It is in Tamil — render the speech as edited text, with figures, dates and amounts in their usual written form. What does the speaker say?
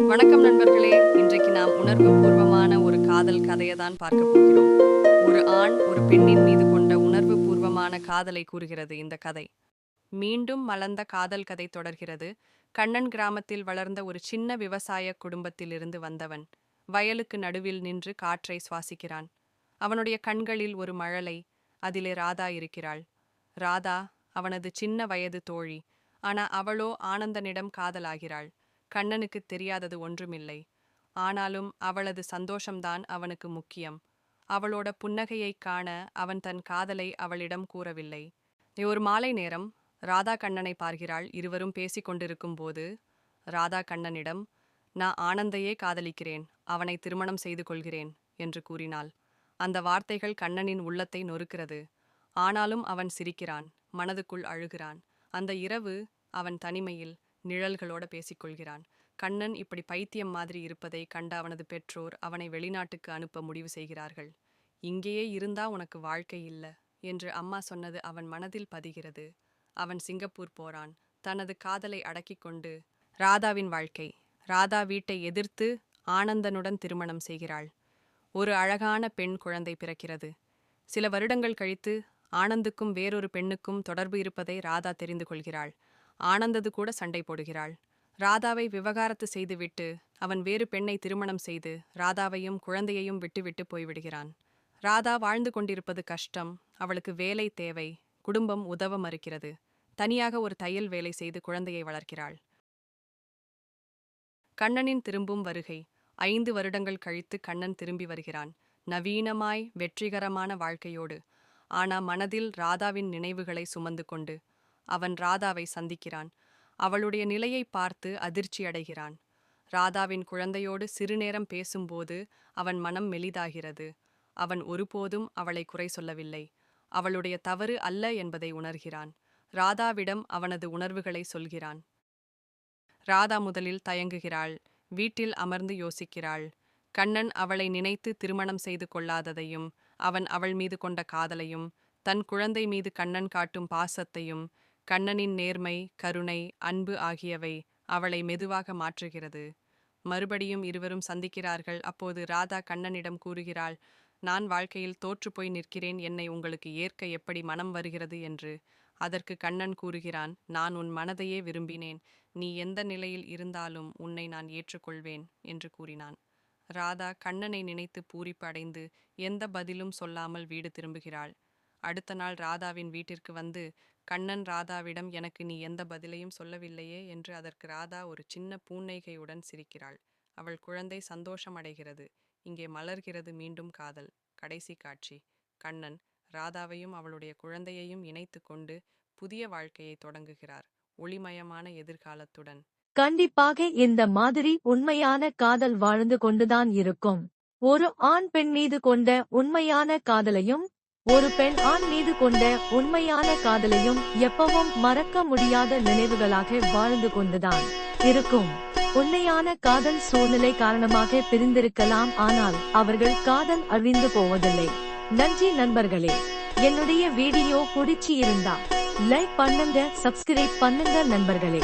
வணக்கம் நண்பர்களே. இன்றைக்கு நாம் உணர்வு பூர்வமான ஒரு காதல் கதையை தான் பார்க்க போகிறோம். ஒரு ஆண் ஒரு பெண்ணின் மீது கொண்ட உணர்வு பூர்வமான காதலை கூறுகிறது இந்த கதை. மீண்டும் மலர்ந்த காதல் கதை தொடர்கிறது. கண்ணன் கிராமத்தில் வளர்ந்த ஒரு சின்ன விவசாய குடும்பத்திலிருந்து வந்தவன். வயலுக்கு நடுவில் நின்று காற்றை சுவாசிக்கிறான். அவனுடைய கண்களில் ஒரு மழலை. அதிலே ராதா இருக்கிறாள். ராதா அவனது சின்ன வயது தோழி. ஆனா அவளோ ஆனந்தனிடம் காதலாகிறாள். கண்ணனுக்கு தெரியாதது ஒன்றுமில்லை. ஆனாலும் அவளது சந்தோஷம்தான் அவனுக்கு முக்கியம். அவளோட புன்னகையைக் காண அவன் தன் காதலை அவளிடம் கூறவில்லை. ஒரு மாலை நேரம் ராதா கண்ணனை பார்க்கிறாள். இருவரும் பேசிக் கொண்டிருக்கும் போது ராதா கண்ணனிடம், நான் ஆனந்தையே காதலிக்கிறேன், அவனை திருமணம் செய்து கொள்கிறேன் என்று கூறினாள். அந்த வார்த்தைகள் கண்ணனின் உள்ளத்தை நொறுக்கிறது. ஆனாலும் அவன் சிரிக்கிறான், மனதுக்குள் அழுகிறான். அந்த இரவு அவன் தனிமையில் நிழல்களோட பேசிக்கொள்கிறான். கண்ணன் இப்படி பைத்தியம் மாதிரி இருப்பதை கண்ட அவனது பெற்றோர் அவனை வெளிநாட்டுக்கு அனுப்ப முடிவு செய்கிறார்கள். இங்கேயே இருந்தா உனக்கு வாழ்க்கை இல்ல என்று அம்மா சொன்னது அவன் மனதில் பதிகிறது. அவன் சிங்கப்பூர் போறான். தனது காதலை அடக்கிக் கொண்டு. ராதாவின் வாழ்க்கை. ராதா வீட்டை எதிர்த்து ஆனந்தனுடன் திருமணம் செய்கிறாள். ஒரு அழகான பெண் குழந்தை பிறக்கிறது. சில வருடங்கள் கழித்து ஆனந்துக்கும் வேறொரு பெண்ணுக்கும் தொடர்பு இருப்பதை ராதா தெரிந்து கொள்கிறாள். ஆனந்தது கூட சண்டை போடுகிறாள். ராதாவை விவகாரத்து செய்துவிட்டு அவன் வேறு பெண்ணை திருமணம் செய்து ராதாவையும் குழந்தையையும் விட்டுவிட்டு போய்விடுகிறான். ராதா வாழ்ந்து கொண்டிருப்பது கஷ்டம். அவளுக்கு வேலை தேவை. குடும்பம் உதவ மறுக்கிறது. தனியாக ஒரு தையல் வேலை செய்து குழந்தையை வளர்க்கிறாள். கண்ணனின் திரும்பும் வருகை. 5 வருடங்கள் கழித்து கண்ணன் திரும்பி வருகிறான். நவீனமாய் வெற்றிகரமான வாழ்க்கையோடு. ஆனா மனதில் ராதாவின் நினைவுகளை சுமந்து கொண்டு. அவன் ராதாவை சந்திக்கிறான். அவளுடைய நிலையை பார்த்து அதிர்ச்சி அடைகிறான். ராதாவின் குழந்தையோடு சிறுநேரம் பேசும்போது அவன் மனம் மெலிதாகிறது. அவன் ஒருபோதும் அவளை குறை சொல்லவில்லை. அவளுடைய தவறு அல்ல என்பதை உணர்கிறான். ராதாவிடம் அவனது உணர்வுகளை சொல்கிறான். ராதா முதலில் தயங்குகிறாள். வீட்டில் அமர்ந்து யோசிக்கிறாள். கண்ணன் அவளை நினைத்து திருமணம் செய்து கொள்ளாததையும், அவன் அவள் மீது கொண்ட காதலையும், தன் குழந்தை மீது கண்ணன் காட்டும் பாசத்தையும், கண்ணனின் நேர்மை, கருணை, அன்பு ஆகியவை அவளை மெதுவாக மாற்றுகிறது. மறுபடியும் இருவரும் சந்திக்கிறார்கள். அப்போது ராதா கண்ணனிடம் கூறுகிறாள், நான் வாழ்க்கையில் தோற்றுப்போய் நிற்கிறேன், என்னை உங்களுக்கு ஏற்க எப்படி மனம் வருகிறது என்று. அதற்கு கண்ணன் கூறுகிறான், நான் உன் மனதையே விரும்பினேன், நீ எந்த நிலையில் இருந்தாலும் உன்னை நான் ஏற்றுக்கொள்வேன் என்று கூறினான். ராதா கண்ணனை நினைத்து பூரிப்பு அடைந்து எந்த பதிலும் சொல்லாமல் வீடு திரும்புகிறாள். அடுத்த நாள் ராதாவின் வீட்டிற்கு வந்து கண்ணன் ராதாவிடம், எனக்கு நீ எந்த பதிலையும் சொல்லவில்லையே என்று. அதற்கு ராதா ஒரு சின்ன புன்னகையுடன் சிரிக்கிறாள். அவள் குழந்தை சந்தோஷம் அடைகிறது. இங்கே மலர்கிறது மீண்டும் காதல். கடைசி காட்சி. கண்ணன் ராதாவையும் அவளுடைய குழந்தையையும் இணைத்து கொண்டு புதிய வாழ்க்கையை தொடங்குகிறார், ஒளிமயமான எதிர்காலத்துடன். கண்டிப்பாக இந்த மாதிரி உண்மையான காதல் வாழ்ந்து கொண்டுதான் இருக்கும். ஒரு ஆண் பெண் மீது கொண்ட உண்மையான காதலையும், ஒரு பெண் ஆண் மீது கொண்ட உண்மையான காதலையும் எப்பவும் மறக்க முடியாத நினைவுகளாக வாழ்ந்து கொண்டுதான் இருக்கும். உண்மையான காதல் சூழ்நிலை காரணமாக பிரிந்திருக்கலாம், ஆனால் அவர்கள் காதல் அழிந்து போவதில்லை. நன்றி நண்பர்களே. என்னுடைய வீடியோ பிடிச்சி இருந்தா லைக் பண்ணுங்க, சப்ஸ்கிரைப் பண்ணுங்க நண்பர்களே.